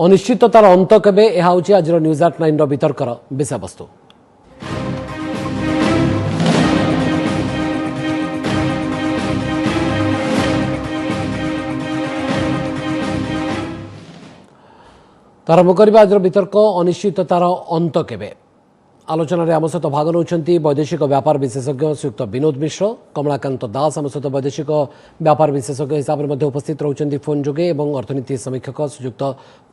अनिश्चिततार अंत केबे यह होची आज न्यूज एट 9 वितर्कर विषय वस्तु। आरंभ करबा आज वितर्क अनिश्चिततार अंत केबे। आलोचना रे आम सहित भाग नौछंती वैदेशिक व्यापार विशेषज्ञ श्रीयुक्त विनोद मिश्र, कमलाकांत दास आम सहित वैदेशिक व्यापार विशेषज्ञ हिसाब से उपस्थित रहउछंती फोन जोगे एवं अर्थनीति समीक्षक श्रीयुक्त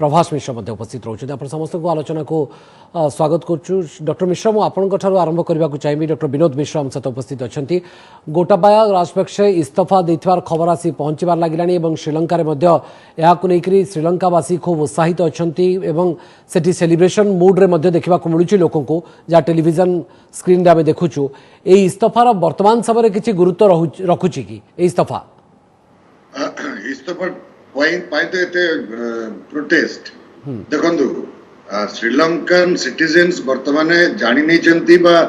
प्रभास मिश्र उपस्थित रहउछंती। आपण समस्त को आलोचना को स्वागत करछु। डॉक्टर मिश्र मु आपन ठारू आरंभ करबा को चाहिबी। डॉक्टर विनोद मिश्र आम सहित उपस्थित अछंती। गोटाबाया राजपक्षे इस्तीफा देथिवार खबर आसी पहुंचबार लागिलानी एवं श्रीलंका रे मध्ये याकु नेकरी श्रीलंकावासी खूब उत्साहित अछंती एवं सेठी सेलिब्रेशन मूड रे मध्ये देखिबा को मिलुची लोकन को जा टेलीविजन स्क्रीन रे आमे देखुछु। ए इस्तीफार वर्तमान समय किछि गुरुत्व रखुची कि इस्तीफा पाई तो एते प्रोटेस्ट देखंदु श्रीलंकन सिटीजन्स वर्तमान जानि नै चंती बा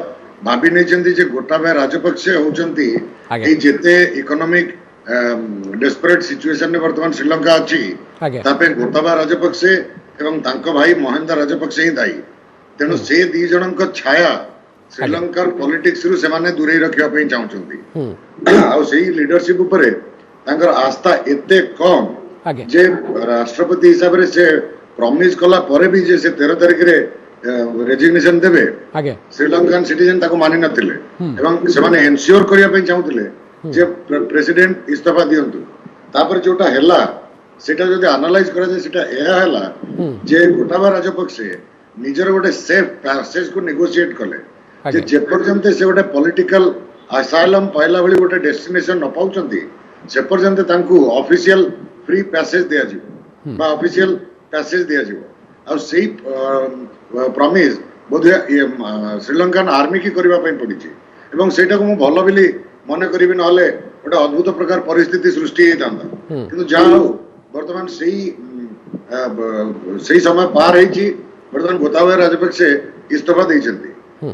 भाबी नै चंती जे गोटाबाया राजपक्षे होचंती ए जेते इकोनॉमिक डेस्परेट सिचुएशन ने वर्तमान श्रीलंका अछि तापे गोटाबाया राजपक्षे एवं तांको भाई महेंद्र राजपक्षे ही दाई। तेणु से दी जनक छाया श्रीलंकार पॉलिटिक्स रु सेमाने दूरे रखिया पई चाहउचंती आ सेही लीडरशिप ऊपर तांकर आस्था एते कम जे राष्ट्रपति हिसाब रे से प्रॉमिस कला परे भी जे से 13 तारिख रे रेजिग्नेशन देबे श्रीलंकन सिटीजन ताको मानि नथिले एवं सेमाने एन्श्योर करिया पई चाहउतिले जे प्रेसिडेंट इस्तीफा दियंतु। तापर जोटा हैला सेटा जदि एनालाइज करा जे सेटा एहा हैला जे गोटाबाया राजपक्षे निजर गोटे सेफ पैसेज को नेगोशिएट कले जे जेपर्यंत से गोटे पॉलिटिकल असाइलम पाइला भली गोटे डेस्टिनेशन न पाउचंती से पर्यंत तांकू ऑफिशियल फ्री पैसेज दिया जिवो बा ऑफिशियल पैसेज दिया जिवो आ सेही प्रॉमिस बोधे श्रीलंकन आर्मी की करबा पई पडिची एवं सेटा को मु भलो बिली मने करिबि नहले गोटे अद्भुत प्रकार परिस्थिति सृष्टि हे तांदा किंतु जा हो वर्तमान सेही समय पार हेची। वर्तमान गोटाबाया राजपक्षे इस्तीफा देइछंती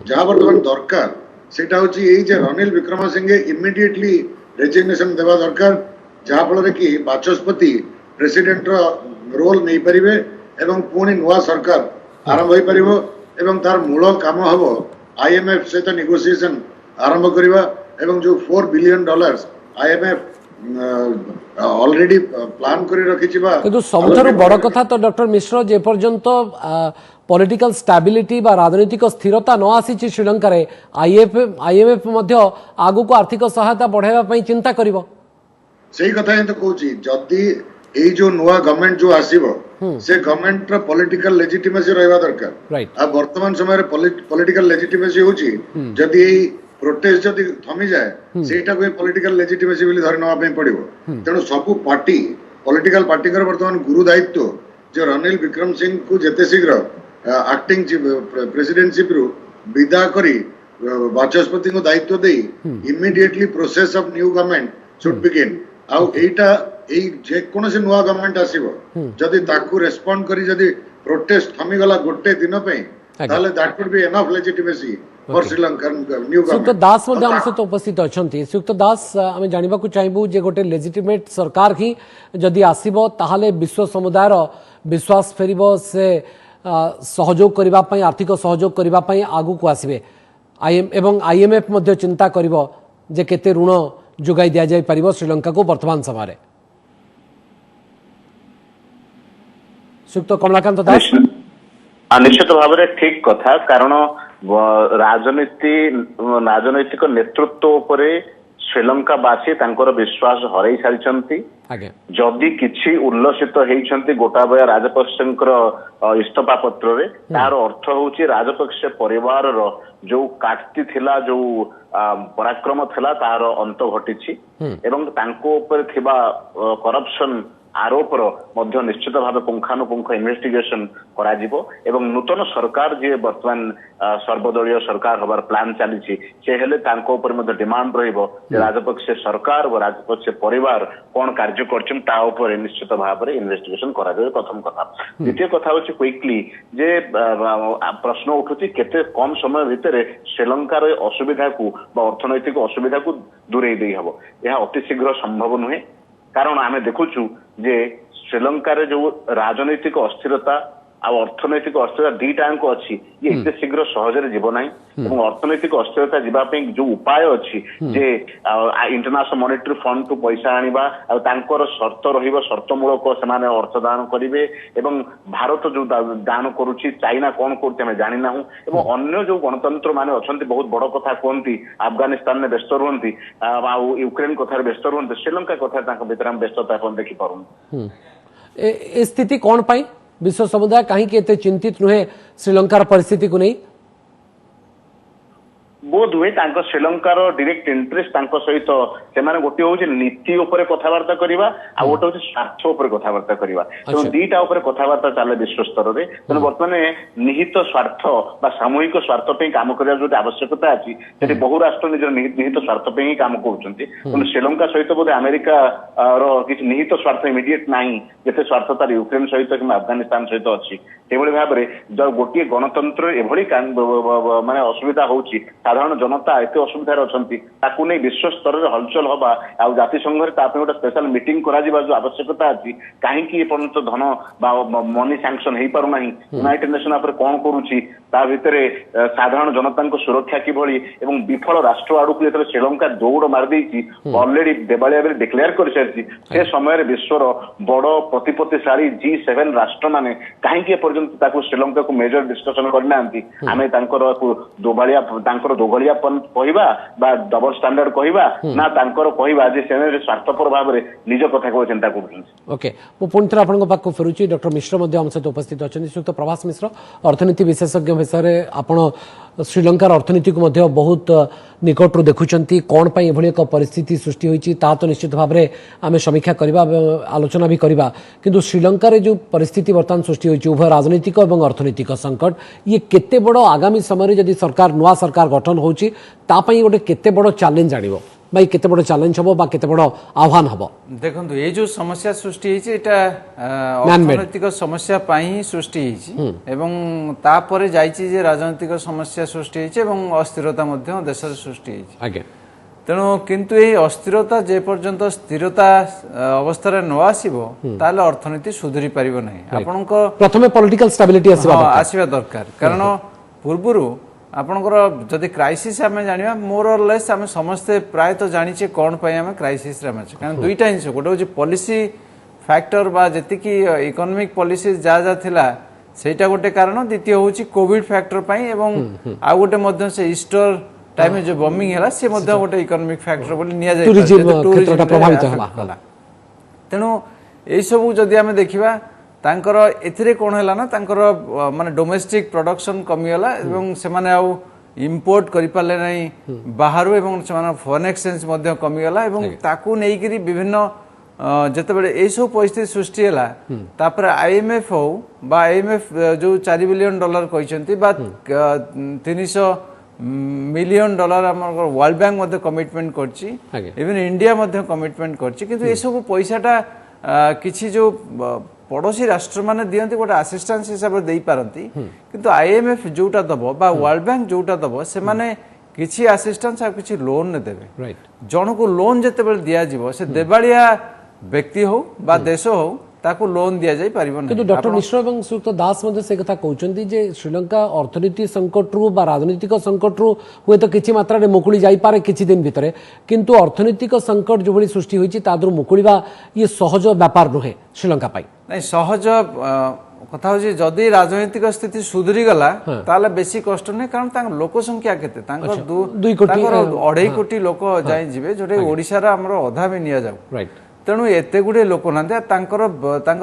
जहा वर्तमान दरकार सेटा होची एई जे रनिल विक्रमसिंघे इमिडिएटली रेजिग्नेशन देवा दरकार जहा फल कि बाचस्पति प्रेसिडेंट रोल नहीं पारिबे एवं पुणी नुआ सरकार आरंभ होई परिबो एवं तार मूल काम हबो आईएमएफ सहित नेगोशिएशन आरंभ करिबा एवं जो $4 बिलियन आईएमएफ ऑलरेडी प्लान करी रखिछि बा किंतु सबथारु बड़ कथा तो डॉक्टर मिश्र जे पर्यंत पॉलिटिकल स्टेबिलिटी बा राजनीतिक स्थिरता न आसी श्रीलंका रे आईएमएफ मध्य आगु को आर्थिक सहायता बढ़ाइबा पई चिंता करिवो। सही कथा है तो कहूची जदि ए जो नुआ गवर्नमेंट जो आसीबो से गवर्नमेंट रो पॉलिटिकल लेजिटिमेसी रहबा दरकार। आ वर्तमान समय रे पॉलिटिकल लेजिटिमेसी होची जदि ए प्रोटेस्ट जदि थमी जाए सेटा कोई पॉलिटिकल लेजिटिमेसी बिली धरि नवा पई पड़िबो। तेणु सब पार्टी पॉलिटिकल पार्टी कर वर्तमान गुरु दायित्व जो रनिल विक्रम सिंह को जेते शीघ्र एक्टिंग प्रेसिडेंटशिप रु विदा करी बाचस्पति को दायित्व दे immediately process of new government should begin. आउ एटा ए जे कोनसे नुआ गवर्नमेंट आसीबो जदि ताकू रेस्पोंड करी जदि प्रोटेस्ट थमी गला गोटे दिन पे ताले that would be enough legitimacy for Sri Lanka new government. दास मध्ये हम सहित उपस्थित अछंती। सुक्त दास आमे जानिबा को चाहबू जे गोटे लेजिटिमेट सरकार ही जदि आसीबो ताहाले विश्व समुदायर विश्वास फेरिबो से सहयोग करबा पई आर्थिक सहयोग करबा पई आगु को आसीबे आईएमएफ मध्ये चिंता करिवो जे केते ऋण जोगाई दिया जाय परिबो श्रीलंका को वर्तमान समय रे। सुक्त कमलाकांत दास निश्चित भाव में ठीक कथा कारण राजनैतिक नेतृत्व उपरे श्रीलंकावासी तांकर विश्वास हरई सारी जदि किछि उल्लसित होइछंती गोटाबाया राजपक्षेंकर इस्तीफा पत्र रे तार अर्थ होउची राजपक्षे परिवार रो जो काटती थिला जो पराक्रम थिला तार अंत घटिछि एवं तांको ऊपर थिबा करप्शन आरोपर मध्य निश्चित भाव पुंखानुपुंख इन्वेस्टिगेशन करा जिवो एवं नूतन सरकार जे वर्तमान सर्वदलीय सरकार हबार प्लान चली से हेले तांको ऊपर मध्य डिमांड रहिबो जे राजपक्षे सरकार और राजपक्षे परिवार कोन कार्य करछन ता ऊपर निश्चित भाव रे इन्वेस्टिगेशन करा जाय प्रथम कथा। द्वितीय कथा होछि क्विकली जे प्रश्न उठुछि केते कम समय भितरे श्रीलंका रे असुविधा को बा अर्थनैतिक असुविधा को दूरे देई हबो यह अति शीघ्र संभव नुहे कारण आमे देखुछु जे ଶ୍ରୀଲଙ୍କାରେ ଯୋଉ ରାଜନୈତିକ ଅସ୍ଥିରତା ଆଉ ଅର୍ଥନୈତିକ ଅସ୍ଥିରତା ଦିଟାଙ୍କ ଅଛି ଇଏ ଏତେ ଶୀଘ୍ର ସହଜରେ ଯିବ ନାହିଁ ଏବଂ ଅର୍ଥନୈତିକ ଅସ୍ଥିରତା ଯିବା ପାଇଁ ଯୋଉ ଉପାୟ ଅଛି ଯେ ଇଣ୍ଟରନ୍ୟାସନାଲ ମନିଟାରୀ ଫଣ୍ଡ ଠୁ ପଇସା ଆଣିବା ଆଉ ତାଙ୍କର ସର୍ତ୍ତ ରହିବ ସର୍ତ୍ତମୂଳକ ସେମାନେ ଅର୍ଥ ଦାନ କରିବେ ଏବଂ ଭାରତ ଯୋଉ ଦାନ କରୁଛି ଚାଇନା କଣ କରୁଛି ଆମେ ଜାଣିନାହୁଁ ଏବଂ ଅନ୍ୟ ଯୋଉ ଗଣତନ୍ତ୍ର ମାନେ ଅଛନ୍ତି ବହୁତ ବଡ କଥା କୁହନ୍ତି ଆଫଗାନିସ୍ତାନରେ ବ୍ୟସ୍ତ ରୁହନ୍ତି ଆଉ ୟୁକ୍ରେନ କଥାରେ ବ୍ୟସ୍ତ ରୁହନ୍ତି ଶ୍ରୀଲଙ୍କା କଥାରେ ତାଙ୍କ ଭିତରେ ଆମେ ବ୍ୟସ୍ତତା ଆପଣ ଦେଖିପାରୁନୁ ए स्थिति कौन पाई विश्व समुदाय कहीं एते चिंतित नुहे श्रीलंकार परिस्थिति को नहीं बोध हुए श्रीलंकार डायरेक्ट इंटरेस्ट सहित से गोटे हूँ नीति उपर कथबार्ता करवा आ गोटे हूँ स्वार्थ उपर कथबार्ता करवा तेणु दीटा उपर कथबार्ता चले विश्व स्तर में तेणु बर्तमान निहित स्वार्थ बा सामूहिक स्वार्थ पे काम करने जो आवश्यकता अच्छी बहुराष्ट्र निज निहित स्वार्थ पे ही काम कर श्रीलंका सहित बोधे अमेरिका किसी निहित स्वार्थ इमिडिएट ना जिते स्वार्थ तार यूक्रेन सहित कि अफगानिस्तान सहित अच्छी भाव में गोटे गणतंत्र एभली माने असुविधा होची साधारण जनता एत असुविधार अच्छा विश्व स्तर में हलचल हवा आ जातिसंघ गोटे स्पेशल मीटिंग करा जो आवश्यकता अच्छी कहीं पर्यंत धन मनी सैंक्शन हो पारना यूनाइटेड नेशन कौन करुच्ची भितर साधारण जनता सुरक्षा किभली एवं विफल राष्ट्र आड़ को श्रीलंका दौड़ मारिदे अलरेडी देवालिया बेले डिक्लेयर कर सारी से समय विश्वर बड़ प्रतिपत्तिशाली G7 राष्ट्र माने कहीं पर्यंत श्रीलंका को मेजर डिस्कसन करना आम दोभालिया दोगलियापन कहवा डबल स्टैंडर्ड कहवा ना कहवा जे स्वार्थपर भाव में निज कथा को चिंता कर ओके मु पुणी थे आपन पाक फेरुची डॉक्टर मिश्र आम सहित उपस्थित अच्छा श्रीयुक्त प्रभास मिश्र अर्थनीति विशेषज्ञ विषय आपण श्रीलंकार अर्थनीति को मध्य बहुत निकटरू देखुंती कौन पाई एभली एक परिस्थिति सृष्टि होती तो निश्चित भाव में आम समीक्षा करवा आलोचना भी करवा किंतु श्रीलंकार जो परिस्थिति बर्तमान सृष्टि होती उभय राजनीतिक और अर्थनीतिक संकट ये केते बड़ आगामी समय जदि सरकार नुआ सरकार गठन होची तापाई गोटे केते बड़ चैलेंज आनिबो भाई केते बड़ चैलेंज हबो बा केते बड़ आह्वान हबो देखंतु ये जो समस्या सृष्टि होती एटा अर्थनैतिक समस्या पाई ही सृष्टि होती एवं तापरे जाईची जे राजनीतिक समस्या सृष्टि होती एवं अस्थिरता मध्य देश सृष्टि होती आगे तेणु किंतु ये अस्थिरता जे पर्यंत स्थिरता अवस्था न आसीबो ताले अर्थनीति सुधरी परिबो नाही आपनको प्रथमे पॉलिटिकल स्टेबिलिटी आसीबा दरकार कारण पूर्वरु आपणकर जदि क्राइसिस आम जाना मोर और लेस आम समस्ते प्राय तो जाचे कौन आम क्राइसिस कारण दुईटा जिन गोटे हूँ पॉलिसी फैक्टर बा जी इकोनॉमिक पॉलिसी जहाँ थिला सेटा गोटे कारण द्वितीय हूँ कोविड फैक्टर एवं आउ गोटे से ईस्टर टाइम जो बॉम्बिंग है सी गोटे इकोनॉमिक फैक्टर तेणु यही सब जदि आम देखा तांकर एथिरे कोन हैला ना तांकर माने डोमेस्टिक प्रोडक्शन कमीगला एवं सेमाने आउ इंपोर्ट करि पाले नै बाहरु एवं सेमाने फॉरेन एक्सचेंज मध्ये कमीगला एवं ताकू नेइकरी विभिन्न जेतेबेले ए सब परिस्थिति सृष्टि हैला तापर आईएमएफ हो बा आईएमएफ जो $4 बिलियन कहिसंती बा $300 मिलियन हमर वर्ल्ड बैंक मध्ये कमिटमेंट करछि इवन इंडिया मध्ये कमिटमेंट करछि किंतु ए सब पैसाटा किछि जो पड़ोसी राष्ट्र माने दियंती गोटे असिस्टेंस हिसाब से दे पारंती किंतु आईएमएफ जोटा दबो बा वर्ल्ड बैंक जोटा दबो से माने किछि असिस्टेंस आ किछि लोन ने देबे जण को लोन जते बेल दिया जीवो से देबालिया व्यक्ति हो बा देश हो ताको लोन दिया जाई परिबो नै किंतु डॉक्टर मिश्र एवं सुक्त दास मध्ये से कथा कहउचंती जे श्रीलंका अर्थनीति संकट रु बा राजनीतिक संकट रु हुए तो किछि मात्रा रे मुकुली जाई पारे किछि दिन भितरे किंतु अर्थनीतिक संकट जो भली सृष्टि होईची तादरु मुकुलीबा ये सहज व्यापार नुहे श्रीलंका पाई नहीं सहज कथा हो जदि राजनीतिक स्थिति सुधरी गला ताले बेसी कष्ट नहीं कारण लोक संख्या केते 2.5 कोटी लोक जाई जिवे जोटे ओडिसा रा हमरो अधा भी निया जाऊ तेणु एते गुडे लोक ना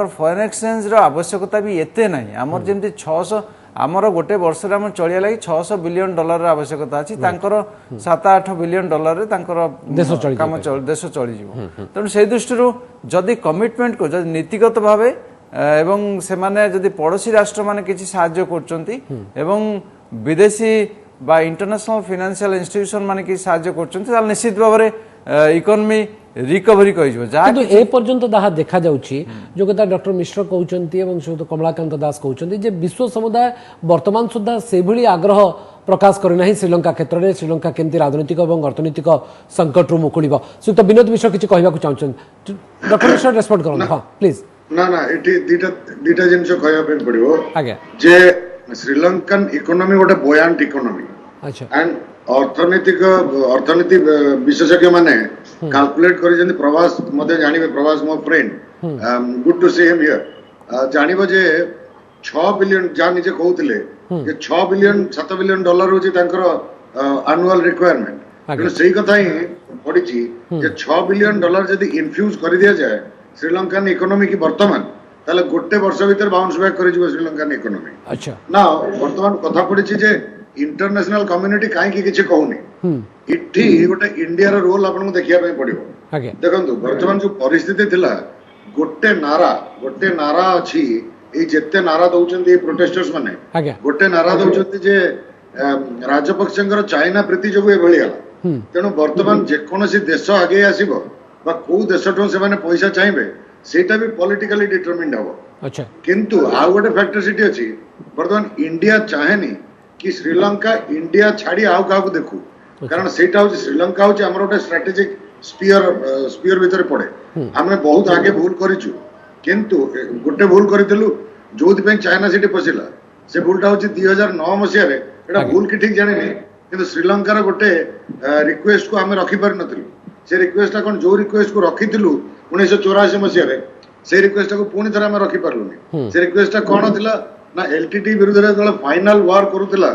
फॉरेन एक्सचेंज रो आवश्यकता भी एते नहीं आमर जेमती 600 आमर गोटे वर्ष रे हम चलिया लागि $600 बिलियन आवश्यकता अछि तांकर $7-8 बिलियन रे तांकर देश चली जिवो तेणु से दृष्टि जदि कमिटमेंट को जदि नीतिगत भावे एवं से माने जदि पड़ोसी राष्ट्र माने किछि सहाय्य करचंती एवं विदेशी बा इंटरनेशनल फाइनेंशियल इंस्टीट्यूशन माने कि सहाय्य करचंती ताल निश्चित भाव में इकोनॉमी रिकवरी किंतु ए पर्यंत दाहा देखा जाउची जो कथा डॉक्टर मिश्र कहउचंती एवं श्रीयुक्त कमलाकांत दास कहउचंती जे विश्व समुदाय वर्तमान सुद्धा सेभली आग्रह प्रकाश करना ही श्रीलंका क्षेत्र में श्रीलंका केमती राजनीतिक और अर्थनीतिक संकट रु मुकुलिब श्रीयुक्त विनोद मिश्र किछि कहबाकू चाहउछन डॉक्टर मिश्र रेस्पोंड करन हां प्लीज ना ना एटी दीटा जिनस कहया पे पड़िबो आगे जे श्रीलंकन इकोनॉमी गोटे बोयांट इकोनॉमी अच्छा एंड अर्थनीति विशेषज्ञ माने कैलकुलेट करी जंदी प्रवास मते जानिबे प्रवास मो friend good to see him here जानिबो जे 6 बिलियन जा निजे कहउतले जे 6 बिलियन 7 बिलियन डॉलर होची तांकर एनुअल रिक्वायरमेंट आगे सेही कथा ही पड़िची जे 6 बिलियन डॉलर जदी इन्फ्यूज कर दिया जाए श्रीलंकन इकोनॉमी की वर्तमान ताले गोटे वर्ष भीतर बाउंस बैक करि जिवो श्रीलंकन इकोनॉमी अच्छा ना वर्तमान कथा पड़िची जे इंटरनेशनल कम्युनिटी काहे की किछि कहउनी इठी गोटे इंडिया रो रोल आपन को देखिया पे पड़िबो आगे देखंतु वर्तमान जो परिस्थिति थिला गोटे नारा अछि ए जेते नारा दउचंदी ए प्रोटेस्टर्स माने आगे गोटे नारा दउचंदी जे राजपक्षेंकर चाइना प्रीति जोगु ए भलिया तेणु वर्तमान जेकोसी देश आगे आसीबो बा को देशठो से माने पैसा चाहिबे सेटा भी पॉलिटिकली डिटरमिन्ड हबो अच्छा किंतु आ गोटे फैक्टर सिटी अछि वर्तमान इंडिया चाहेनी कि श्रीलंका इंडिया छाड़ी आउ काहू देखू कारण सेटा होची श्रीलंका होची हमर गोटे स्ट्रेटेजिक स्पीयर भीतर पड़े हमें बहुत आगे भूल करिचु किंतु गोटे भूल करितलु जोथि पे चाइना सिटी पसिला से भूलटा होची 2009 मसिया रे एटा भूल की ठीक जाने नहीं किंतु श्रीलंका रो गोटे रिक्वेस्ट को हमें रखी पार नथिलु से रिक्वेस्ट कोन जो रिक्वेस्ट को रखिथिलु 1984 मसिया रे से रिक्वेस्ट को पुनी थरा हमें रखी पारलुनी से रिक्वेस्ट कोन थिला ना एलटीटी विरुद्ध रे फाइनल वार करूतिला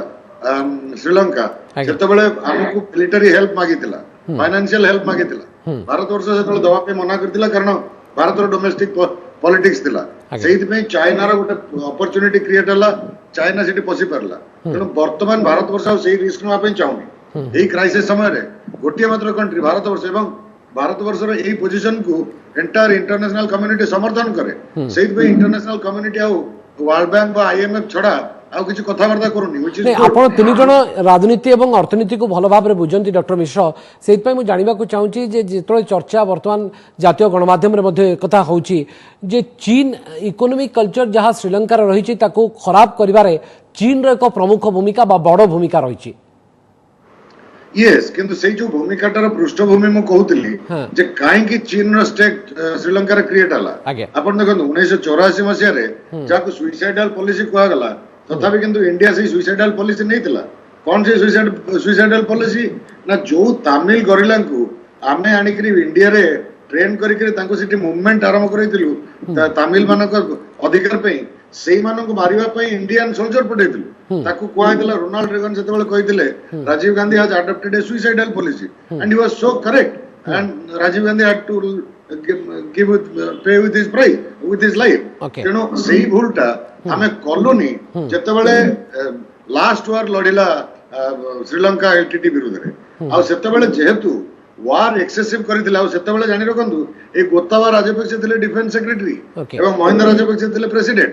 श्रीलंका सेतबेले हमकु मिलिटरी हेल्प मागितिला फाइनेंशियल हेल्प मागितिला भारत वर्ष सेतबेले दवा पे मना करतिला कारण भारत रो डोमेस्टिक पॉलिटिक्स थिला सेहित पे चाइना रो गोटे अपॉर्चुनिटी क्रिएट हला चाइना सिटी पसी परला तेणु वर्तमान भारत वर्ष सेही रिस्क नवा पे चाहुनी एही क्राइसिस समय रे गोटिए मात्र कंट्री भारत वर्ष एवं भारत वर्ष रो एही पोजीशन को एंटायर इंटरनेशनल कम्युनिटी समर्थन करे सेहित पे इंटरनेशनल कम्युनिटी आउ वर्ल्ड बैंक बा आईएमएफ छडा आउ किछि कथाबार्ता करूनी व्हिच इज आपण तीन जण राजनीति एवं अर्थनीति को भल भाव बुझंती डॉक्टर मिश्र सेहि पई मु जानिबा को चाहूची जे जेतळे चर्चा वर्तमान जातीय गणमाध्यम रे मध्ये कथा होउची जे चीन इकोनॉमिक कल्चर जहां श्रीलंका रे रहिची ताको खराब करिवारे चीन रो एक प्रमुख भूमिका बा बड़ भूमिका रहिची यस किंतु से जो भूमिकाटार पृष्ठभूमि मु कहउतली जे काहे कि चीन रो स्टेट श्रीलंका रे क्रिएट हला आपण देखो 1984 मसिया रे जाको सुइसाइडल पॉलिसी कहआ गला तथापि किंतु इंडिया से सुइसाइडल पॉलिसी नहीं थिला कौन से सुइसाइडल पॉलिसी ना जो तमिल गरिला को आमे आनी करी इंडिया रे ट्रेन करी करी तांको सिटी मूवमेंट आरंभ करैतिलु तमिल मानक अधिकार पे सेही मानक मारिबा पे इंडियन सोल्जर पठैतिलु ताको कहैतिला रोनाल्ड रेगन सेतेबेले कहितिले Rajiv Gandhi has adopted a suicidal policy and he was so correct and Rajiv Gandhi had to give pay with his price with his life तेणु सेही भूलटा हमें कॉलोनी जेतेबेले लास्ट वार लड़िला श्रीलंका एलटीटी विरुद्ध रे आ सेतेबेले जेहेतु वार एक्सेसिव करितिला आ सेतेबेले जानि रखंतु ए गोताबाया राजपक्षे थिले डिफेंस सेक्रेटरी एवं महेंद्र राजपक्षे थिले प्रेसिडेंट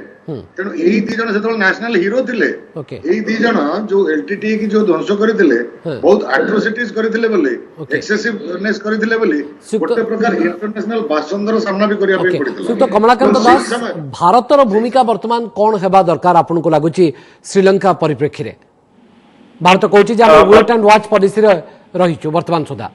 तेणु एही दी जण सेतेबेले नेशनल हीरो थिले एही दी जण जो एलटीटी की जो ध्वंस करितिले बहुत एट्रोसिटीज करितिले बोले एक्सेसिवनेस करितिले बोले गोटे प्रकार इंटरनेशनल बासंदर सामना भी करिया पे पड़ितिला तो कमलाकांत दास भारतर भूमिका वर्तमान कोन हेबा दरकार आपन को लागुची श्रीलंका परिप्रेक्षी रे भारत कहूची जे हम वेट एंड वॉच पॉलिसी रे रहिछु वर्तमान सुधा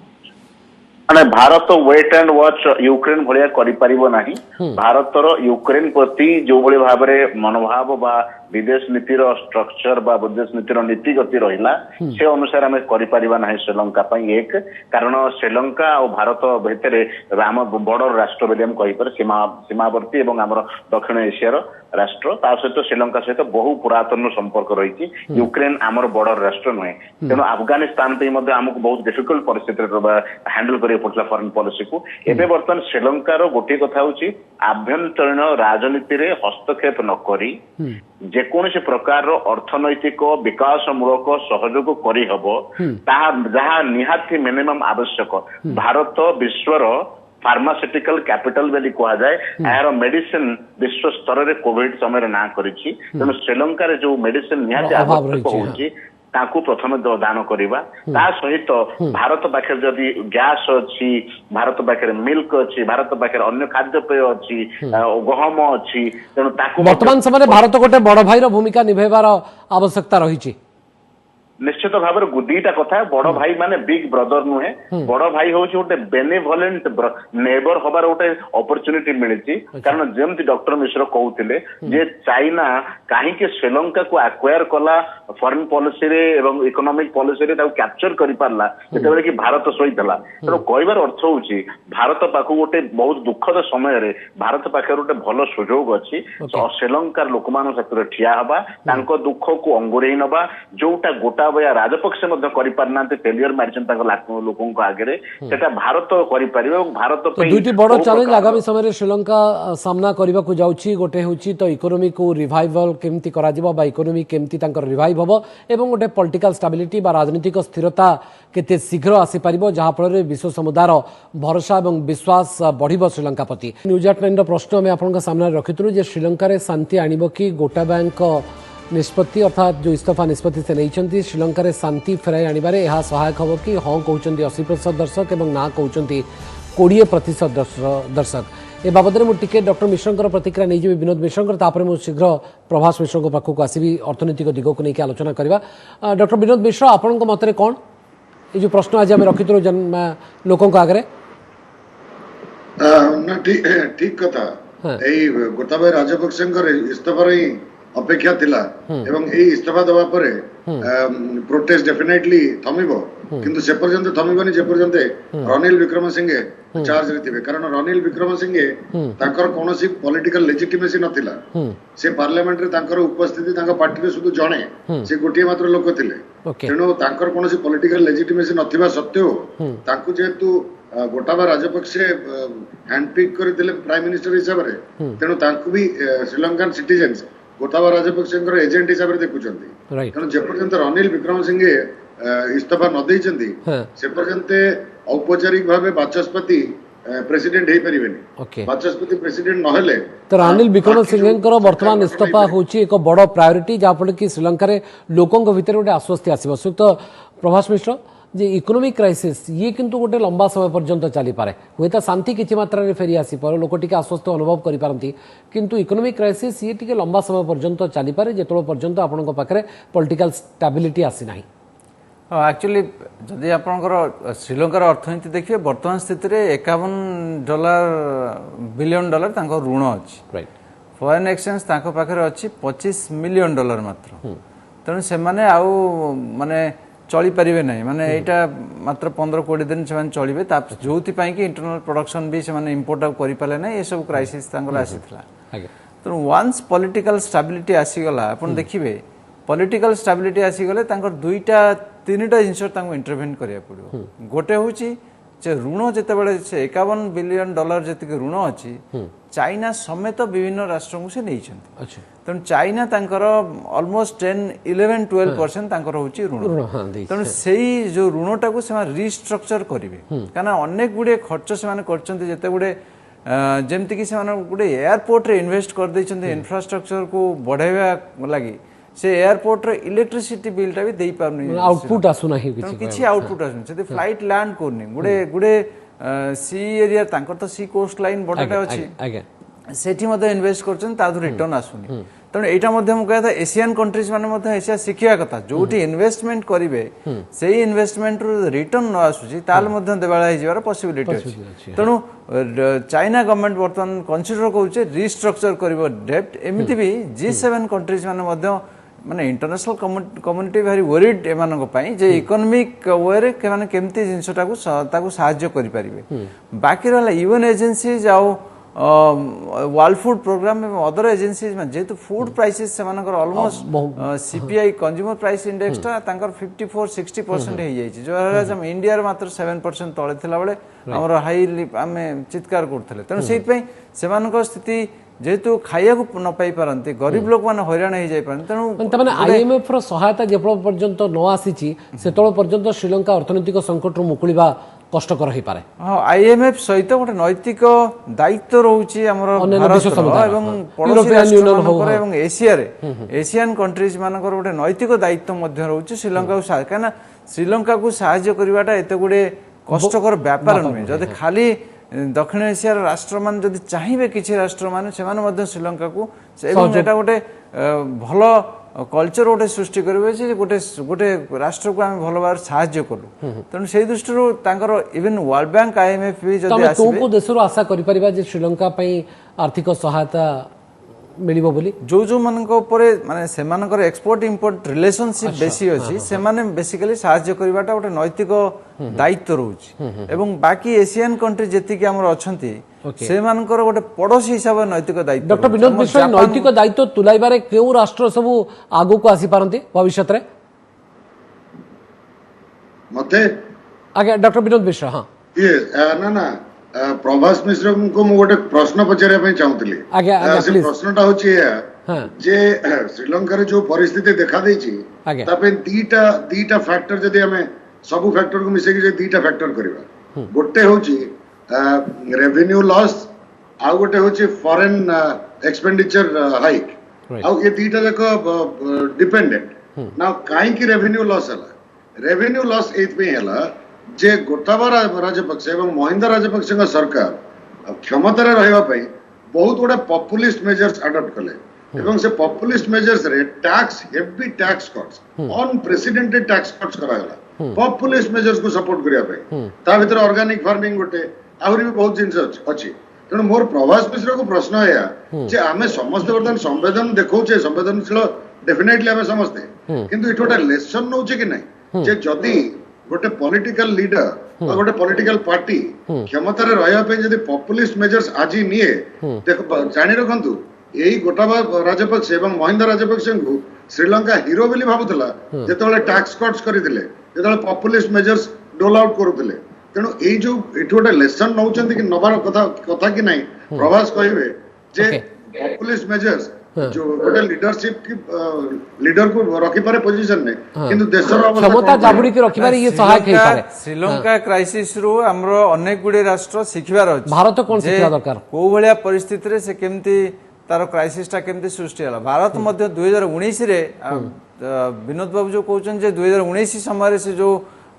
माने Bharat wait and watch Ukraine भलिया करि परिबो नाही भारतर यूक्रेन प्रति जो भली भाबरे मनोभाव बा विदेश नीतिर स्ट्रक्चर बा विदेश नीतिर नीति गति रहिला से अनुसार हमें करि परिबा नाही श्रीलंका पई एक कारण श्रीलंका और भारत भितरे राम बॉर्डर राष्ट्र बेले हम कहि पर सीमावर्ती एवं हमर दक्षिण एशिया रो राष्ट्र ता सहित श्रीलंका सहित बहु पुरातन संपर्क रही यूक्रेन आमर बॉर्डर राष्ट्र नुहे तेणु अफगानिस्तान पे मध्य हमको बहुत डिफिकल्ट परिस्थिति हैंडल करिया पड़ला फॉरेन पॉलिसी को एबे वर्तमान श्रीलंका रो गोटे कथा होची आभ्यंतरीण राजनीति रे हस्तक्षेप न करी जेकोसी प्रकार अर्थनैतिक विकासमूलक सहयोग करी हबो जहाँ निहाती मिनिमम आवश्यक भारत विश्वर फार्मास्यूटिकल कैपिटल बेली कहा जाए यार मेडिसिन विश्व स्तर रे कोविड समय ना करिछि तेणु श्रीलंका रे जो मेडिसिन निहाती आवश्यक होची ताकू प्रथम दान करिबा ता सहित भारत पाखे जदि गैस अछि भारत पाखे मिल्क अछि भारत पाखे अन्य खाद्यपेय अछि गहम अछि तेणु ताकू वर्तमान समय भारत गोटे बड़ भाईर भूमिका निभेबार आवश्यकता रहिछि निश्चित भाव दुईटा कथा बड़ भाई माने बिग ब्रदर नुहे बड़ भाई हूँ गोटे बेनेभलेंट नेबर हबार गोटे अपॉर्चुनिटी मिली कारण जमती डॉक्टर मिश्र कहते जे चाइना कहीं श्रीलंका को एक्वायर कला फॉरेन पॉलिसी रे एवं इकोनॉमिक पॉलिसी रे कैप्चर कर पारला जेतेबेले कि भारत सहितला तेणु कहबार अर्थ होची भारत पाखु गोटे बहुत दुखद समय रे भारत पाखे गोटे भल सुजोग अच्छी श्रीलंकार लोक मान साथी ठिया हवा तांको दुख को अंगुरेई नबा जोटा गोटा बया राजपक्षे करि पारना फेलियर मारिछन लोकों आगे सेटा भारत करि परिबे भारत दुईटी बड़ चैलेंज आगामी समय श्रीलंका सामना करबा को जाउछि गोटे होछि तो इकोनॉमी को रिवाइवल केमती करा जिवो बा इकोनॉमी केमती तांकर रिवाइव हबो एवं गोटे पॉलिटिकल स्टेबिलिटी बा राजनीतिक स्थिरता केते शीघ्र आसी परिबो जहा फल विश्व समुदायर भरोसा एवं विश्वास बढ़िबो श्रीलंका प्रति न्यूज 8 रो प्रश्न हम आपनका सामने रखितलु जे श्रीलंका रे शांति आनिबो कि गोटा बैंक निष्पत्ति अर्थात जो इस्तीफा निष्पत्ति से नहीं श्रीलंका रे शांति फेराई आनिबारे यह सहायक हम कि हाँ कहते 80% दर्शक और ना कहते 20% दर्शक ए बाबद में टिके डॉक्टर मिश्र प्रतिक्रिया नहीं विनोद मिश्र मुझे शीघ्र प्रभास मिश्र पाखक आसवि अर्थनैतिक दिग को लेकिन आलोचना करवा डॉक्टर विनोद मिश्र आपण मत कौन ये जो प्रश्न आज आम रखी लोकों आगे ठीक कथा गोटाबाई राजपक्ष इस्तीफार ही अपेक्षा थिला एवं ए इस्तीफा दवा परे प्रोटेस्ट डेफिनेटली थमिबो किंतु से पर्यंत थमिबोनी जे पर्यंत रनिल विक्रमसिंहे चार्ज रे थिबे कारण रनिल विक्रमसिंहे ताकर कोनोसी पॉलिटिकल लेजिटिमेसी नथिला से पार्लियामेंट रे ताकर उपस्थिति ताका पार्टी रे सुदु जणे से गोटिए मात्र लोक थिले तेनो ताकर कोनोसी पॉलिटिकल लेजिटिमेसी नथिबा सत्त्वेও ताकू जेतु गोटाबा राजपक्षे हैंडपिक करथिले प्राइम मिनिस्टर हिसाब रे तेनो ताकू भी श्रीलंकन सिटीजन्स गोटाबा राजपक्ष एजेंट हिसाब से देखुंती तेणु जेपर्यंत रनिल विक्रमसिंहे इस्तीफा न देइचंती से पर्यंत औपचारिक भाव बाचस्पति प्रेसिडेंट हे परिबेनी बाचस्पति प्रेसिडेंट नहेले तो रनिल विक्रमसिंहेकर वर्तमान इस्तीफा होची एक बड़ प्रायोरिटी जहाँ फल कि श्रीलंका रे लोकों भीतर गोटे आश्वस्ति आसो सुक्त प्रभास मिश्र जे इकोनॉमिक क्राइसिस ये किंतु गोटे लंबा समय पर्यंत चली पारे हुए तो शांति किछि मात्रा रे फेरी आसी पर लोक टिके आश्वस्त अनुभव करि पारंती किंतु इकोनॉमिक क्राइसिस ये टिके लंबा समय पर्यंत चली पारे जेतलो पर्यंत आपनक पाखरे पॉलिटिकल स्टेबिलिटी आसी नाही एक्चुअली जदि आपनकर श्रीलंकार अर्थनीति देखिए वर्तमान स्थिति रे $51 बिलियन तांको ऋण अछि राइट फॉरेन एक्सचेंज तांको पाखरे अछि $25 मिलियन मात्र तेणु से माने आउ माने चली पारिबे नहीं माने एटा मात्र 15-20 दिन से चलिबे जोथि पाई कि इंटरनल प्रोडक्शन भी से माने इंपोर्ट आउ करि पाले नहीं ये सब क्राइसिस तांकर आसीथला तो वंस पॉलिटिकल स्टेबिलिटी आसी गला अपन देखिबे पॉलिटिकल स्टेबिलिटी आसी गले तांकर दुईटा तीनटा जिंस तांको इंटरवेन करिया पड़िबो गोटे होची जे ऋण जेतेबेले से $51 बिलियन जेतिक ऋण अछि चाइना समेत विभिन्न राष्ट्रों से नहीं तेणु चाइना तांकर ऑलमोस्ट 10-11-12% तांकर होची ऋण तेणु सेही जो ऋणटा को से रिस्ट्रक्चर करिवे काना अनेक गुडे खर्च से माने करचंती जेते गुडे जेमति कि से माने गुडे एयरपोर्ट रे इन्वेस्ट कर दैचंती इंफ्रास्ट्रक्चर को बढ़ाइबा लागि से एयरपोर्ट रे इलेक्ट्रिसिटी बिल टा भी देई पारनी आउटपुट आसु नाही किछि आउटपुट आसु से फ्लाइट लैंड करनी गुडे सी एरिया तांकर तो सी कोस्ट लाइन बडटा अछि सेठी मध्ये इन्वेस्ट करछन तादु रिटर्न आसुनी तेणु एटा मध्ये मु कहता एशियन कंट्रीज माने मध्ये एशिया शिखिया कथा जोठी इन्वेस्टमेंट करिवे सेही इन्वेस्टमेंट रो रिटर्न न आसुची ताल मध्ये देबाळा हि जिवार पॉसिबिलिटी अछि तेणु चाइना गवर्नमेंट वर्तमान कंसीडर करूचे रिस्ट्रक्चर करिवो डेब्ट एमिति भी G7 कंट्रीज माने मध्ये माने इंटरनेशनल कम्युनिटी वेरी वरीड एमानक पई जे इकोनॉमिक वे रे माने केमती जिंसटा को ताको सहाय्य करि परिबे बाकी रहला यूएन एजेंसीज आउ वर्ल्ड फूड प्रोग्राम एवं अदर एजेंसीज में जेतु फूड प्राइसेस से मानकर almost CPI consumer price index ता तांकर 54-60% हे जाई जो हम इंडिया रे मात्र 7% तळे थिला बेले हमर हाई हमें चित्कार करथले तेनु सेहि पई से मानकर स्थिति जेतु खाइया को न पाई पारंती गरीब लोक माने हैरान हे जाई पारन तेनु तमने आईएमएफ रो सहायता जेपळ पर्यंत न आसीची सेतळ पर्यंत श्रीलंका अर्थनैतिक संकट रो मुकुलिबा कष्टकर हो पारे हाँ आईएमएफ सहित गोटे नैतिक दायित्व रोचे भारत एशिया एशियन कंट्रीज मानकर गोटे नैतिक दायित्व रोचे श्रीलंका को कहीं श्रीलंका को साहाय्य करवाटा एत गुड़े कष्टकर व्यापार नुहे जदि खाली दक्षिण एशियार राष्ट्र मान जदि चाहिए किसी राष्ट्र मान से श्रीलंका को एटा गोटे भल कल्चर गोटे सृष्टि करेंगे गोटे गोटे राष्ट्र को आम भल भाव साहाय्य कलु तेणु से दृष्टि इवन वर्ल्ड बैंक IMF भी जब देश आशा कर श्रीलंका आर्थिक सहायता मिलिबो बोली जो मानक ऊपर माने सेमानकर एक्सपोर्ट इंपोर्ट रिलेशनशिप बेसी अछि से माने बेसिकली साहाय्य करबाटा गोटे नैतिक दायित्व रहउछि एवं बाकी एशियन कंट्री जेति कि हमर अछंती से मानकर गोटे पड़ोसी हिसाब नैतिक दायित्व डॉक्टर विनोद मिश्र नैतिक दायित्व तुलाइबारे केउ राष्ट्र सब आगु को आसी पारंती भविष्य रे मते आगे डॉक्टर विनोद मिश्र हां ये ना प्रभास मिश्र को मु गोटे प्रश्न पचारे पे चाहूतली से प्रश्नटा होची जे श्रीलंका रे जो परिस्थिति देखा देछि तापे दीटा फैक्टर जदी हमें सब फैक्टर को मिसे के दीटा फैक्टर करबा गोटे होची रेवेन्यू लॉस आ गोटे होची फॉरेन एक्सपेंडिचर हाइक आ ये दीटा जक डिपेंडेंट नाउ काई की रेवेन्यू लॉस हला रेवेन्यू लॉस एत पे हला जे गोटाबाया राजपक्ष एवं महिंदा राजपक्ष सरकार क्षमता रहा बहुत गुड़ा पॉपुलिस्ट मेजर्स अडॉप्ट कले एवं से पॉपुलिस्ट मेजर्स रे tax heavy tax cuts unprecedented tax cuts करागला पॉपुलिस्ट मेजर्स को सपोर्ट करिया पे ता भीतर ऑर्गेनिक फार्मिंग गोटे आहुरी भी बहुत जिंस अछि तेणु मोर प्रभास मिश्र को प्रश्न है जे आमे समस्त वर्तमान संवेदन देखौछे संवेदनशील डेफिनेटली आमे समस्ते किंतु इठोटा लेसन नउछे कि नै जे जदी गोटे पॉलिटिकल लीडर गोटे पॉलिटिकल पार्टी क्षमता रे रहया पे जदी पॉपुलिस्ट मेजर्स आज निये देखो जानि रखंतु एही गोटाबा राजपक्ष एवं महिंदा राजपक्ष को श्रीलंका हीरो बोली भाबुतला जेतले टैक्स कट्स करिदिले जेतले पॉपुलिस्ट मेजर्स डोल आउट करूतिले तेणु एई जो एठी गोटे लेसन नउचंती कि नबार कथा कि नाही प्रभास कहिबे जे पॉपुलिस्ट मेजर्स जो गोटे लीडरशिप की लीडर को रखी पारे पोजीशन ने किंतु देशर क्षमता जाबुड़ी के रखी पारे ये सहायक हे पारे श्रीलंका क्राइसिस रो हमरो अनेक गुडे राष्ट्र सिखिबार अछि भारत कोन सिखिबा दरकार को भलिया परिस्थिति रे से केमती तार क्राइसिस ता केमती सृष्टि हला भारत मध्य 2019 रे विनोद बाबू जो कहउछन जे 2019 समय रे से जो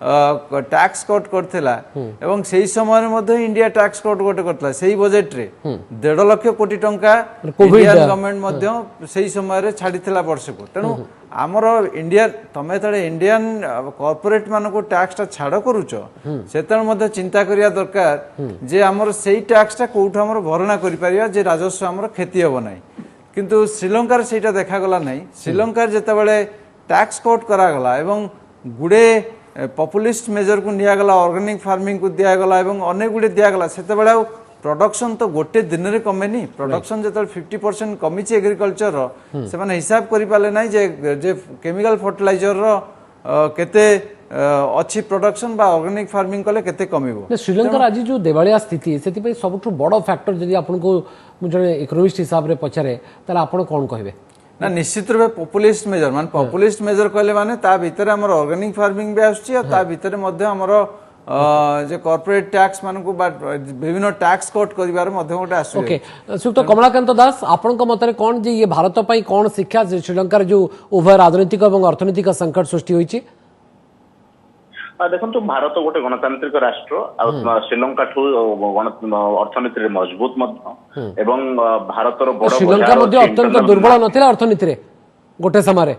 टैक्स कट करथिला एवं सेही समय मध्ये इंडिया टैक्स कट गोटे करथिला सेही बजेट रे 1.5 लाख कोटी टंका इंडियन गवर्नमेंट मध्ये सेही समय रे छाडिथिला वर्ष को तेनु हमर इंडिया तमे तळे इंडियन कॉर्पोरेट मान को टैक्स ता छाड़ करूचो सेतण मध्ये चिंता करिया दरकार जे हमर सेही टैक्स ता कोउठ हमर भरणा करि परिया जे राजस्व हमर खेती होबो नै किंतु श्रीलंका रे सेटा देखा गला नै श्रीलंका रे जेतेबेले टैक्स कट करा गला एवं गुडे पॉपुलिस्ट मेजर को नियागला ऑर्गेनिक फार्मिंग को दियागला एवं अनेक गुडे दियागला सेते बेला प्रोडक्शन तो गोटे दिन रे कमेनी प्रोडक्शन जेतल 50% कमी छि एग्रीकल्चर रो से माने हिसाब करि पाले नै जे केमिकल फर्टिलाइजर रो केते अछि प्रोडक्शन बा ऑर्गेनिक फार्मिंग कले केते कमिवो श्रीलंका आज जो देवालिया स्थिति सेति पे सबठु बड़ फैक्टर जदी आपन को जने इकोनॉमिस्ट हिसाब रे पछरे ताला आपन कोन कहबे ना निश्चित रूपे पॉपुलिस्ट मेजर मान पॉपुलिस्ट मेजर कहले माने ता भीतर हमर ऑर्गेनिक फार्मिंग भी आछी आ ता भीतर मध्ये हमर जे कॉर्पोरेट टैक्स मान को विभिन्न टैक्स कट करिवार मध्ये गोटे आसु ओके सुक्त कमलाकांत दास आपन को मतरे कोन जे ये भारत पई कोन शिक्षा श्रीलंका रे जो उभय राजनीतिक एवं अर्थनैतिक संकट सृष्टि होईची देखो भारत गोटे गणतांत्रिक राष्ट्र श्रीलंका ठू अर्थनीति मजबूत एवं भारत श्रीलंका अत्यंत दुर्बल नथिला अर्थनीति रे गोटे समय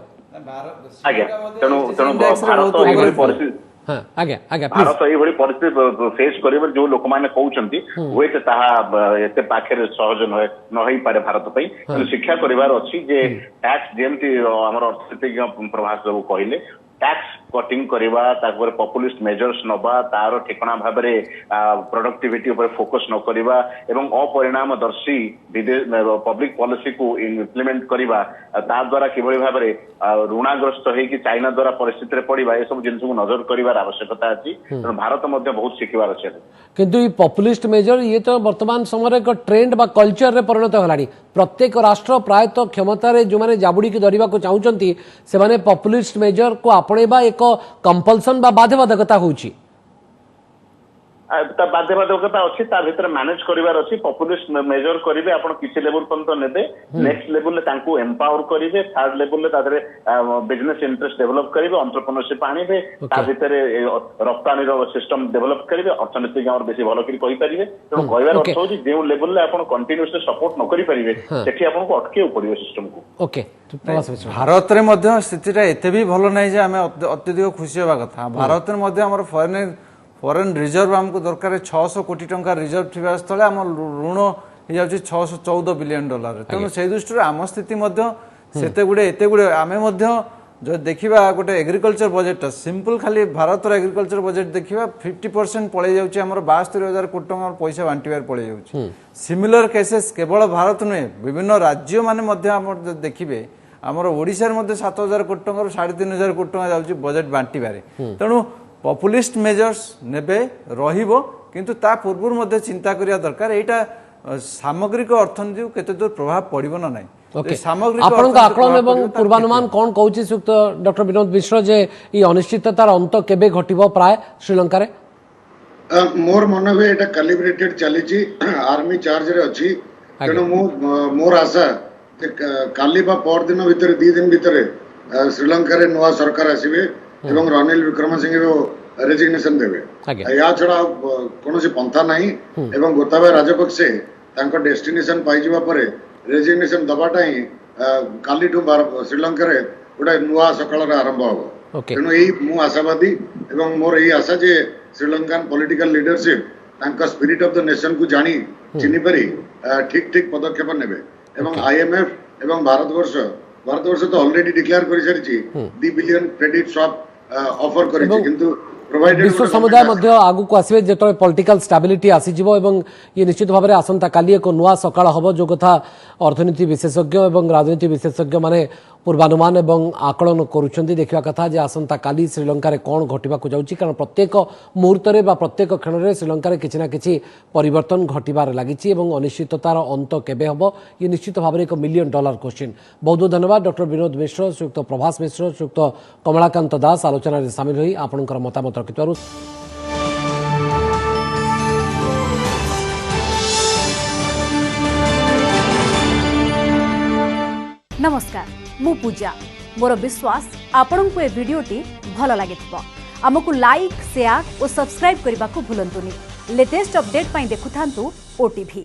भारत ये परिस्थिति फेस कर जो लोक मैंने कहते हुए एते पाखे सहज न पारे भारत शिक्षा करार अच्छी टैक्स जमी आम अर्थनीतिज्ञ प्रभास बाबू कहले टैक्स कटिंग करवा पॉपुलिस्ट मेजर्स नवा तार ठिकना भाव में प्रोडक्टिविटी ऊपर फोकस न करवा एवं अपरिणाम दर्शी पब्लिक पॉलिसी को इम्प्लीमेंट करवा ता द्वारा किभली भाव में ऋणाग्रस्त होगी चाइना द्वारा परिस्थिति रे पड़वा ये सब जिन को नजर कर आवश्यकता अच्छी भारत बहुत शिखबार अच्छे किंतु ये पॉपुलिस्ट मेजर ये तो वर्तमान समय एक ट्रेंड बा कल्चर रे परिणत होलानी प्रत्येक राष्ट्र प्रायतः क्षमता रे जो माने जाबुड़ी के धरिबा को चाहुचंती से माने पॉपुलिस्ट मेजर को आपणेबा एक कंपल्सन बा बाध्यबाधकता होउची ତା ବାଧ୍ୟବାଧକତା ଅଛି ତା ଭିତରେ ମ୍ୟାନେଜ କରିବାର ଅଛି ପପୁଲିଷ୍ଟ ମେଜର କରିବେ ଆପଣ କିଛି ଲେବୁଲ ପର୍ଯ୍ୟନ୍ତ ନେବେ ନେକ୍ସଟ ଲେବୁଲରେ ତାଙ୍କୁ ଏମ୍ପାୱର କରିବେ ଥାର୍ଡ ଲେବୁଲରେ ତା ଦେହରେ ବିଜନେସ ଇଣ୍ଟରେଷ୍ଟ ଡେଭଲପ କରିବେ ଏଣ୍ଟରପ୍ରେନ୍ୟରସିପ ଆଣିବେ ତା ଭିତରେ ରପ୍ତାନୀର ସିଷ୍ଟମ ଡେଭଲପ କରିବେ ଅର୍ଥନୀତିକ ଆମର ବେଶୀ ଭଲ କରି କହିପାରିବେ ତେଣୁ କହିବାର ଅର୍ଥ ହଉଛି ଯେଉଁ ଲେବୁଲରେ ଆପଣ କଣ୍ଟିନ୍ୟୁସଲି ସପୋର୍ଟ ନ କରିପାରିବେ ସେଠି ଆପଣଙ୍କୁ ଅଟକେଇବାକୁ ପଡିବ ସିଷ୍ଟମକୁ। ଓକେ ଭାରତରେ ମଧ୍ୟ ସ୍ଥିତିଟା ଏତେ ବି ଭଲ ନାହିଁ ଯେ ଆମେ ଅତ୍ୟଧିକ ଖୁସି ହେବା କଥା। ଭାରତରେ ମଧ୍ୟ ଆମର ଫରେନ୍ ରିଜର୍ଭ ଆମକୁ ଦରକାର 600 କୋଟି ଟଙ୍କା ରିଜର୍ଭ ଥିବା ସ୍ଥଳେ ଆମ ଋଣ ହେଇଯାଉଛି 614 ବିଲିୟନ ଡଲାର। ତେଣୁ ସେଇ ଦୃଷ୍ଟିରୁ ଆମ ସ୍ଥିତି ମଧ୍ୟ ସେତେ ଗୁଡେ ଏତେ ଗୁଡେ ଆମେ ମଧ୍ୟ ଯଦି ଦେଖିବା ଗୋଟେ ଏଗ୍ରିକଲଚର ବଜେଟଟା ସିମ୍ପଲ ଖାଲି ଭାରତର ଏଗ୍ରିକଲଚର ବଜେଟ ଦେଖିବା 50% ପଳେଇ ଯାଉଛି ଆମର 72,000 କୋଟି ଟଙ୍କା ପଇସା ବାଣ୍ଟିବାରେ ପଳେଇ ଯାଉଛି। ସିମିଲର କେସେସ୍ କେବଳ ଭାରତ ନୁହେଁ ବିଭିନ୍ନ ରାଜ୍ୟ ମାନେ ମଧ୍ୟ ଆମର ଦେଖିବେ ଆମର ଓଡ଼ିଶାରେ ମଧ୍ୟ 7,000 କୋଟି ଟଙ୍କାରୁ 3,500 କୋଟି ଟଙ୍କା ଯାଉଛି ବଜେଟ ବାଣ୍ଟିବାରେ। ତେଣୁ ପପୁଲିଷ୍ଟ ମେଜର୍ସ ନେବେ ରହିବ କିନ୍ତୁ ତା ପୂର୍ବରୁ ମଧ୍ୟ ଚିନ୍ତା କରିବା ଦରକାର ଏଇଟା ସାମଗ୍ରିକ ଅର୍ଥନୀତିକୁ କେତେ ଦୂର ପ୍ରଭାବ ପଡ଼ିବ ନା ନାହିଁ। ଆପଣଙ୍କ ଆକଳନ ଏବଂ ପୂର୍ବାନୁମାନ କଣ କହୁଛି ଶ୍ରୀଯୁକ୍ତ ଡକ୍ଟର ବିନୋଦ ମିଶ୍ର ଯେ এই অনিশ্চিততার অন্ত কেবে ঘটিব প্রায় শ্রীলঙ্কার? ମୋର ମନେ ହୁଏ ଏଇଟା କାଲିବ୍ରେଟେଡ ଚାଲିଛି ଆର୍ମି ଚାର୍ଜରେ ଅଛି ତେଣୁ ମୋର ଆଶା ଯେ କାଲି ବା ପରଦିନ ଭିତରେ 2 ଦିନ ଭିତରେ ଶ୍ରୀଲଙ୍କାରେ ନୂଆ ସରକାର ଆସିବେ ଏବଂ ରନିଲ ବିକ୍ରମସିଂଘେ ରେଜିଗ୍ନେସନ ଦେବେ। ଏହା ଛଡା କୌଣସି ପନ୍ଥା ନାହିଁ ଏବଂ ଗୋତାବୟ ରାଜପକ୍ଷେ ତାଙ୍କ ଡେଷ୍ଟିନେସନ ପାଇଯିବା ପରେ ରେଜିଗ୍ନେସନ ଦବାଟା ହିଁ କାଲିଠୁ ଶ୍ରୀଲଙ୍କାରେ ଗୋଟେ ନୂଆ ସକାଳର ଆରମ୍ଭ ହବ। ତେଣୁ ଏଇ ମୁଁ ଆଶାବାଦୀ ଏବଂ ମୋର ଏଇ ଆଶା ଯେ ଶ୍ରୀଲଙ୍କାନ ପଲିଟିକାଲ ଲିଡରସିପ ତାଙ୍କ ସ୍ପିରିଟ ଅଫ ଦ ନେସନ କୁ ଜାଣି ଚିହ୍ନି ପାରି ଠିକ ଠିକ ପଦକ୍ଷେପ ନେବେ ଏବଂ IMF ଏବଂ ଭାରତବର୍ଷ ତ ଅଲରେଡି ଡିକ୍ଲେୟାର କରିସାରିଛି 2 ବିଲିୟନ କ୍ରେଡିଟ ସ୍ୱାପ ଅଫର କରିଛି କିନ୍ତୁ विश्व समुदाय आगक आसवे जो पॉलिटिकल स्टेबिलिटी आसीजिव एवं ये निश्चित भाव में आसंता काली एक नुआ सकाळ हबो जो कथा अर्थनीति विशेषज्ञ एवं राजनीति विशेषज्ञ माने पूर्वानुमान एवं आकलन करुछंती देखिवा कथा जे आसंता काली श्रीलंका रे कोन घटिबा को जाउची कारण प्रत्येक मुहूर्त रे बा प्रत्येक क्षण रे श्रीलंका रे किछि ना किछि परिवर्तन घटिबार लागिछि एवं अनिश्चिततार अंत केबे हबो ये निश्चित भाव में $1 मिलियन क्वेश्चन। बहुत बहुत धन्यवाद डॉक्टर विनोद मिश्र, श्रीयुक्त प्रभास मिश्र, श्रीयुक्त कमलाकांत दास आलोचना रे शामिल होई आपनकर मतामत रखितवारु। नमस्कार, मु पूजा। मोर विश्वास आपण को ए वीडियोटी भल लगे आमको लाइक शेयर और सब्सक्राइब करने को भूलंतुनी। लेटेस्ट अपडेट पाई देखुथांतु OTV।